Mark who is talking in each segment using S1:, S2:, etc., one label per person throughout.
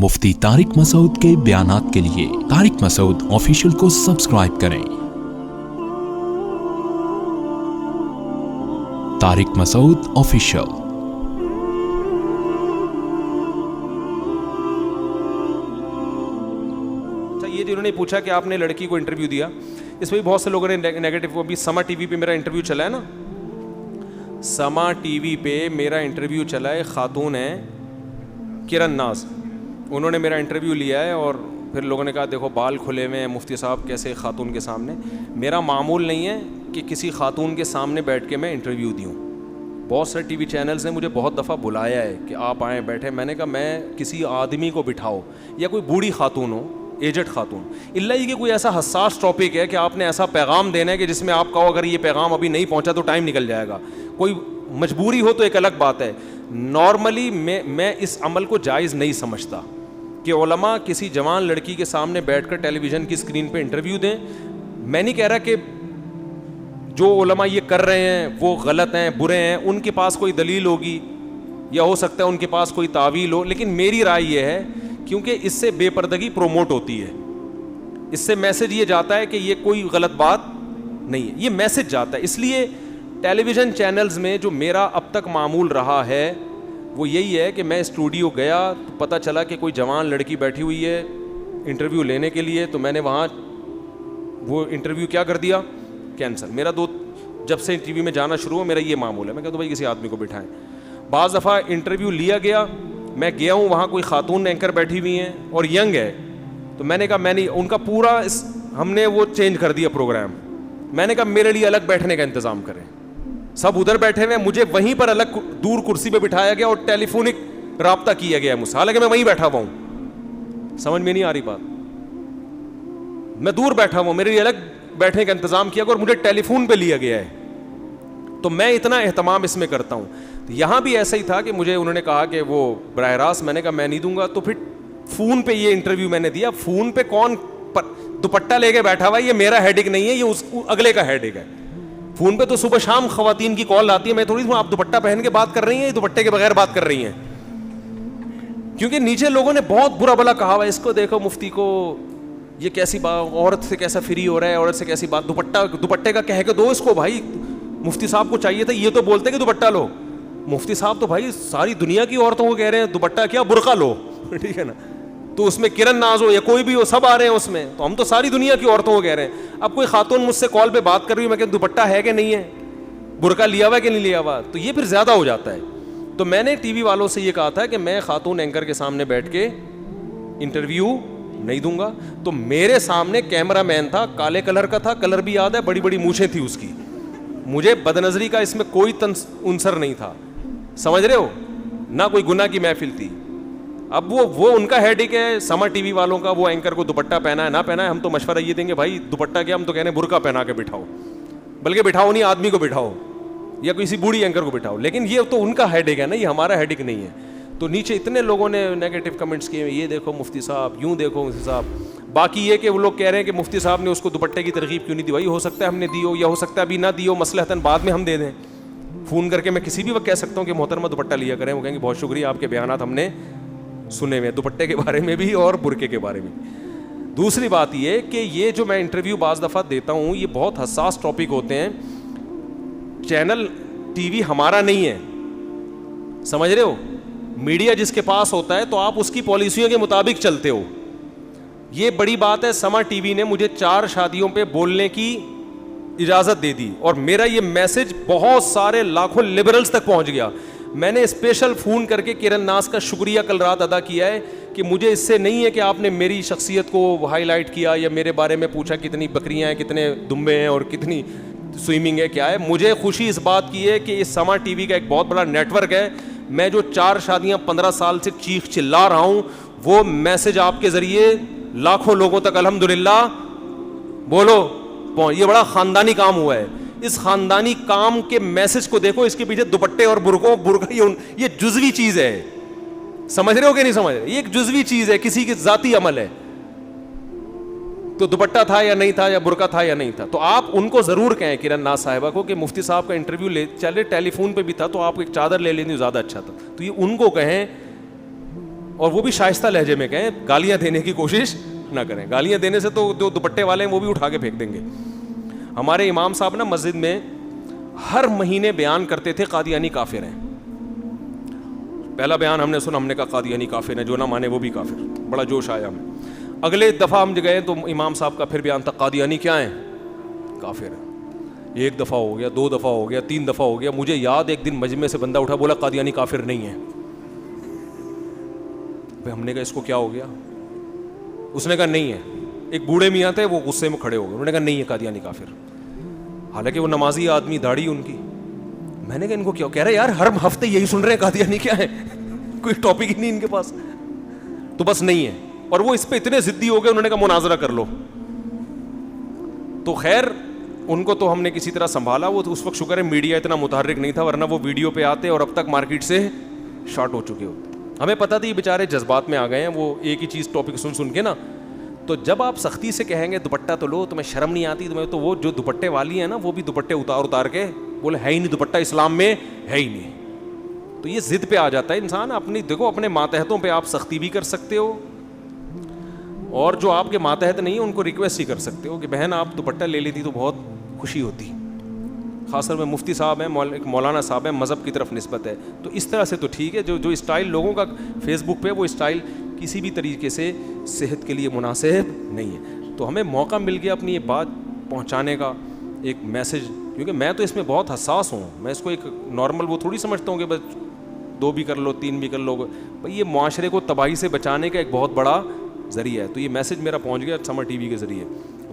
S1: مفتی طارق مسعود کے بیانات کے لیے طارق مسعود آفیشیل کو سبسکرائب کریں۔ طارق مسعود آفیشیل۔
S2: یہ جنہوں نے پوچھا کہ آپ نے لڑکی کو انٹرویو دیا، اس میں بھی بہت سے لوگوں نے نیگیٹو، ابھی سما ٹی وی پہ میرا انٹرویو چلا ہے نا، سما ٹی وی پہ میرا انٹرویو چلا ہے، خاتون ہیں کرن ناز، انہوں نے میرا انٹرویو لیا ہے اور پھر لوگوں نے کہا دیکھو بال کھلے ہوئے ہیں مفتی صاحب کیسے خاتون کے سامنے۔ میرا معمول نہیں ہے کہ کسی خاتون کے سامنے بیٹھ کے میں انٹرویو دوں۔ بہت سارے ٹی وی چینلز نے مجھے بہت دفعہ بلایا ہے کہ آپ آئیں بیٹھیں، میں نے کہا میں کسی آدمی کو بٹھاؤ یا کوئی بوڑھی خاتون ہو، ایجڈ خاتون، اللہ یہ کہ کوئی ایسا حساس ٹاپک ہے کہ آپ نے ایسا پیغام دینا ہے کہ جس میں آپ کہو اگر یہ پیغام ابھی نہیں پہنچا تو ٹائم نکل جائے گا، کوئی مجبوری ہو تو ایک الگ بات ہے۔ نارملی میں اس عمل کو جائز نہیں سمجھتا کہ علماء کسی جوان لڑکی کے سامنے بیٹھ کر ٹیلی ویژن کی اسکرین پہ انٹرویو دیں۔ میں نہیں کہہ رہا کہ جو علماء یہ کر رہے ہیں وہ غلط ہیں، برے ہیں، ان کے پاس کوئی دلیل ہوگی یا ہو سکتا ہے ان کے پاس کوئی تعویل ہو، لیکن میری رائے یہ ہے کیونکہ اس سے بے پردگی پروموٹ ہوتی ہے، اس سے میسج یہ جاتا ہے کہ یہ کوئی غلط بات نہیں ہے، یہ میسج جاتا ہے۔ اس لیے ٹیلی ویژن چینلز میں جو میرا اب تک معمول رہا ہے وہ یہی ہے کہ میں اسٹوڈیو گیا تو پتہ چلا کہ کوئی جوان لڑکی بیٹھی ہوئی ہے انٹرویو لینے کے لیے، تو میں نے وہاں وہ انٹرویو کیا کر دیا، کینسل۔ میرا جب سے ٹی وی میں جانا شروع ہوا میرا یہ معمول ہے، میں کہتا ہوں بھائی کسی آدمی کو بٹھائیں۔ بعض دفعہ انٹرویو لیا گیا، میں گیا ہوں وہاں کوئی خاتون اینکر بیٹھی ہوئی ہیں اور ینگ ہے، تو میں نے کہا میں نہیں، ان کا پورا ہم نے وہ چینج کر دیا پروگرام، میں نے کہا میرے لیے الگ بیٹھنے کا انتظام کریں۔ سب ادھر بیٹھے ہوئے ہیں، مجھے وہیں پر الگ دور کرسی پہ بٹھایا گیا اور ٹیلی فونک رابطہ کیا گیا مجھ سے، حالانکہ میں وہیں بیٹھا ہوا ہوں۔ سمجھ میں نہیں آ رہی بات، میں دور بیٹھا ہوا ہوں، میرے لیے الگ بیٹھنے کا انتظام کیا گیا اور مجھے ٹیلی فون پہ لیا گیا ہے، تو میں اتنا اہتمام اس میں کرتا ہوں۔ یہاں بھی ایسا ہی تھا کہ مجھے انہوں نے کہا کہ وہ براہ راست، میں نے کہا میں نہیں دوں گا، تو پھر فون پہ یہ انٹرویو میں نے دیا۔ فون پہ کون دوپٹہ لے کے بیٹھا ہوا ہے، یہ میرا ہیڈک نہیں ہے، یہ اس اگلے کا ہیڈک ہے۔ فون پہ تو صبح شام خواتین کی کال آتی ہے، میں تھوڑی آپ دوپٹہ پہن کے بات کر رہی ہیں، یہ دوپٹے کے بغیر بات کر رہی ہیں، کیونکہ نیچے لوگوں نے بہت برا بلا کہا ہوا ہے، اس کو دیکھو مفتی کو، یہ کیسی بات، عورت سے کیسا فری ہو رہا ہے، عورت سے کیسی بات، دوپٹے کا کہہ کے دو اس کو، بھائی مفتی صاحب کو چاہیے تھا یہ تو بولتے کہ دوپٹہ لو، مفتی صاحب تو بھائی ساری دنیا کی عورتوں کو کہہ رہے ہیں دوپٹہ کیا، برقع لو، ٹھیک ہے نا، تو اس میں کرن ناز ہو یا کوئی بھی ہو، سب آ رہے ہیں اس میں، تو ہم تو ساری دنیا کی عورتوں کو کہہ رہے ہیں۔ اب کوئی خاتون مجھ سے کال پہ بات کر رہی ہے، میں کہ دوپٹہ ہے کہ نہیں ہے، برقع لیا ہوا ہے کہ نہیں لیا ہوا، تو یہ پھر زیادہ ہو جاتا ہے۔ تو میں نے ٹی وی والوں سے یہ کہا تھا کہ میں خاتون اینکر کے سامنے بیٹھ کے انٹرویو نہیں دوں گا، تو میرے سامنے کیمرہ مین تھا، کالے کلر کا تھا، کلر بھی یاد ہے، بڑی بڑی مونچھیں تھی اس کی، مجھے بدنظری کا اس میں کوئی عنصر نہیں تھا، سمجھ رہے ہو، نہ کوئی گناہ کی محفل تھی۔ اب وہ ان کا ہیڈک ہے، سما ٹی وی والوں کا، وہ اینکر کو دوپٹہ پہنا ہے نہ پہنا ہے، ہم تو مشورہ یہ دیں گے بھائی دوپٹہ کیا، ہم تو کہنے برقع پہنا کے بٹھاؤ، بلکہ بٹھاؤ نہیں آدمی کو بٹھاؤ یا کسی بوڑھی اینکر کو بٹھاؤ، لیکن یہ تو ان کا ہیڈک ہے نا، یہ ہمارا ہیڈک نہیں ہے۔ تو نیچے اتنے لوگوں نے نیگیٹو کمنٹس کیے، یہ دیکھو مفتی صاحب، یوں دیکھو مفتی صاحب، باقی یہ کہ وہ لوگ کہہ رہے ہیں کہ مفتی صاحب نے اس کو دوپٹے کی ترغیب کیوں نہیں دی، بھائی ہو سکتا ہے ہم نے دی ہو یا ہو سکتا ہے ابھی نہ دی ہو، مصلحتاً بعد میں ہم دے دیں، فون کر کے میں کسی بھی وقت کہہ سکتا ہوں کہ محترمہ دوپٹہ لیا کریں، وہ کہیں گے بہت شکریہ آپ کے بیانات ہم نے سنے ہوئے، دوپٹے کے بارے میں بھی اور برقعے کے بارے میں۔ دوسری بات یہ کہ یہ جو میں انٹرویو بعض دفعہ دیتا ہوں یہ بہت حساس ٹاپک ہوتے ہیں، چینل ٹی وی ہمارا نہیں ہے، سمجھ رہے ہو، میڈیا جس کے پاس ہوتا ہے تو آپ اس کی پالیسیوں کے مطابق چلتے ہو۔ یہ بڑی بات ہے، سما ٹی وی نے مجھے 4 شادیوں پہ بولنے کی اجازت دے دی اور میرا یہ میسج بہت سارے لاکھوں لبرلز تک پہنچ گیا۔ میں نے اسپیشل فون کر کے کرن ناز کا شکریہ کل رات ادا کیا ہے کہ مجھے اس سے نہیں ہے کہ آپ نے میری شخصیت کو ہائی لائٹ کیا یا میرے بارے میں پوچھا کتنی بکریاں ہیں، کتنے دمبے ہیں اور کتنی سوئمنگ ہے، کیا ہے، مجھے خوشی اس بات کی ہے کہ یہ سما ٹی وی کا ایک بہت بڑا نیٹ ورک ہے، میں جو 4 شادیاں 15 سال سے چیخ چلا رہا ہوں وہ میسج آپ کے ذریعے لاکھوں لوگوں تک الحمدللہ بولو، یہ بڑا خاندانی کام ہوا ہے۔ اس خاندانی کام کے میسج کو دیکھو، اس کے پیچھے دوپٹے اور برقع یہ جزوی چیز ہے، سمجھ رہے ہو کہ نہیں سمجھ رہے، یہ ایک جزوی چیز ہے، کسی کے ذاتی عمل ہے۔ تو دوپٹہ تھا یا نہیں تھا یا برقع تھا یا نہیں تھا، تو آپ ان کو ضرور کہیں کرن ناز صاحبہ کو کہ مفتی صاحب کا انٹرویو لے چلے ٹیلی فون پہ بھی تھا تو آپ ایک چادر لے لیں زیادہ اچھا تھا، تو یہ ان کو کہیں اور وہ بھی شائستہ لہجے میں کہیں, گالیاں دینے کی کوشش نہ کریں. گالیاں دینے سے تو جو دوپٹے والے ہیں وہ بھی اٹھا کے پھینک دیں گے. ہمارے امام صاحب نا مسجد میں ہر مہینے بیان کرتے تھے قادیانی کافر ہیں. پہلا بیان ہم نے سنا, ہم نے کہا قادیانی کافر ہیں, جو نہ مانے وہ بھی کافر. بڑا جوش آیا ہمیں. اگلے دفعہ ہم گئے تو امام صاحب کا پھر بیان تھا, قادیانی کیا ہیں, کافر ہیں. ایک دفعہ ہو گیا, 2 دفعہ ہو گیا, 3 دفعہ ہو گیا. مجھے یاد ایک دن مجمع سے بندہ اٹھا بولا قادیانی کافر نہیں ہے. ہم نے کہا اس کو کیا ہو گیا؟ اس نے کہا نہیں ہے. ایک بوڑھے میاں تھے, وہ غصے میں کھڑے ہو گئے, انہوں نے کہا نہیں ہے قادیانی کافر, حالانکہ وہ نمازی آدمی, داڑھی ان کی. میں نے کہا ان کو کیا کہہ رہے یار, ہر ہفتے یہی سن رہے ہیں قادیانی کیا ہے, کوئی ٹاپک ہی نہیں ان کے پاس. تو بس نہیں ہے. اور وہ اس پہ اتنے ضدی ہو گئے, انہوں نے کہا مناظرہ کر لو. تو خیر ان کو تو ہم نے کسی طرح سنبھالا. وہ اس وقت شکر ہے میڈیا اتنا متحرک نہیں تھا, ورنہ وہ ویڈیو پہ آتے اور اب تک مارکیٹ سے شارٹ ہو چکے ہوتے. ہمیں پتہ تھی یہ بیچارے جذبات میں آ گئے ہیں, وہ ایک ہی چیز ٹاپک سن کے نا. تو جب آپ سختی سے کہیں گے دوپٹہ تو لو, تمہیں شرم نہیں آتی تمہیں, تو وہ جو دوپٹے والی ہیں نا وہ بھی دوپٹے اتار کے بولے ہے ہی نہیں دوپٹہ اسلام میں ہے ہی نہیں. تو یہ ضد پہ آ جاتا ہے انسان. اپنی دیکھو اپنے ماتحتوں پہ آپ سختی بھی کر سکتے ہو, اور جو آپ کے ماتحت نہیں ہیں ان کو ریکویسٹ ہی کر سکتے ہو کہ بہن آپ دوپٹہ لے لیتی تو بہت خوشی ہوتی. خاص طور میں مفتی صاحب ہیں, ایک مولانا صاحب ہیں, مذہب کی طرف نسبت ہے, تو اس طرح سے تو ٹھیک ہے. جو اسٹائل لوگوں کا فیس بک پہ, وہ اسٹائل کسی بھی طریقے سے صحت کے لیے مناسب نہیں ہے. تو ہمیں موقع مل گیا اپنی یہ بات پہنچانے کا, ایک میسج, کیونکہ میں تو اس میں بہت حساس ہوں. میں اس کو ایک نارمل وہ تھوڑی سمجھتا ہوں کہ بس 2 بھی کر لو 3 بھی کر لو. بھائی یہ معاشرے کو تباہی سے بچانے کا ایک بہت بڑا ذریعہ ہے. تو یہ میسج میرا پہنچ گیا سمر ٹی وی کے ذریعے.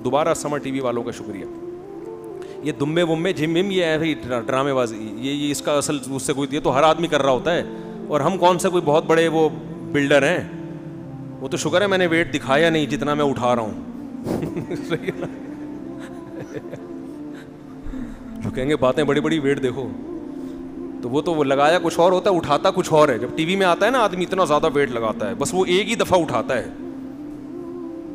S2: دوبارہ سمر ٹی وی والوں کا شکریہ. یہ دمے ومے جم وم یہ ہے ڈرامے بازی, یہ اس کا اصل اس سے کوئی, یہ تو ہر آدمی کر رہا ہوتا ہے. اور ہم کون سے کوئی بہت بڑے وہ بلڈر ہیں. وہ تو شکر ہے میں نے ویٹ دکھایا نہیں جتنا میں اٹھا رہا ہوں. جو کہیں گے باتیں بڑی بڑی, ویٹ دیکھو, تو وہ لگایا کچھ اور ہوتا ہے, اٹھاتا کچھ اور ہے. جب ٹی وی میں آتا ہے نا آدمی اتنا زیادہ ویٹ لگاتا ہے, بس وہ ایک ہی دفعہ اٹھاتا ہے,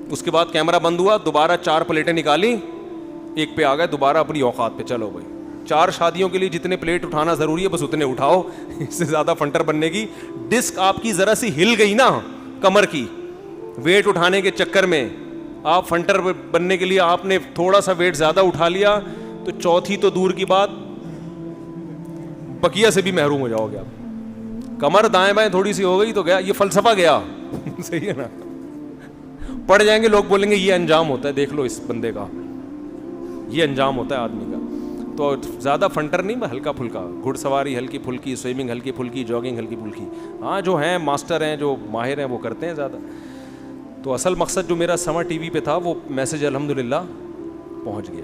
S2: اس کے بعد کیمرہ بند ہوا, دوبارہ 4 پلیٹیں نکالی, ایک پہ آ گئے, دوبارہ اپنی اوقات پہ. چلو بھائی 4 شادیوں کے لیے جتنے پلیٹ اٹھانا ضروری ہے بس اتنے اٹھاؤ. اس سے زیادہ فنٹر بننے کی, ڈسک آپ کی ذرا سی ہل گئی نا کمر کی, ویٹ اٹھانے کے چکر میں آپ فنٹر بننے کے لیے آپ نے تھوڑا سا ویٹ زیادہ اٹھا لیا, تو چوتھی تو دور کی بات, بقیہ سے بھی محروم ہو جاؤ گے آپ. کمر دائیں بائیں تھوڑی سی ہو گئی تو گیا, یہ فلسفہ گیا. صحیح ہے نا, پڑ جائیں گے لوگ, بولیں گے یہ انجام ہوتا ہے, دیکھ لو اس بندے کا, یہ انجام ہوتا ہے آدمی کا. تو زیادہ فنٹر نہیں, ہلکا پھلکا, گھڑ سواری ہلکی پھلکی, سوئمنگ ہلکی پھلکی, جاگنگ ہلکی پھلکی. ہاں جو ہیں ماسٹر ہیں, جو ماہر ہیں, وہ کرتے ہیں زیادہ. تو اصل مقصد جو میرا سمر ٹی وی پہ تھا وہ میسج الحمدللہ پہنچ گیا.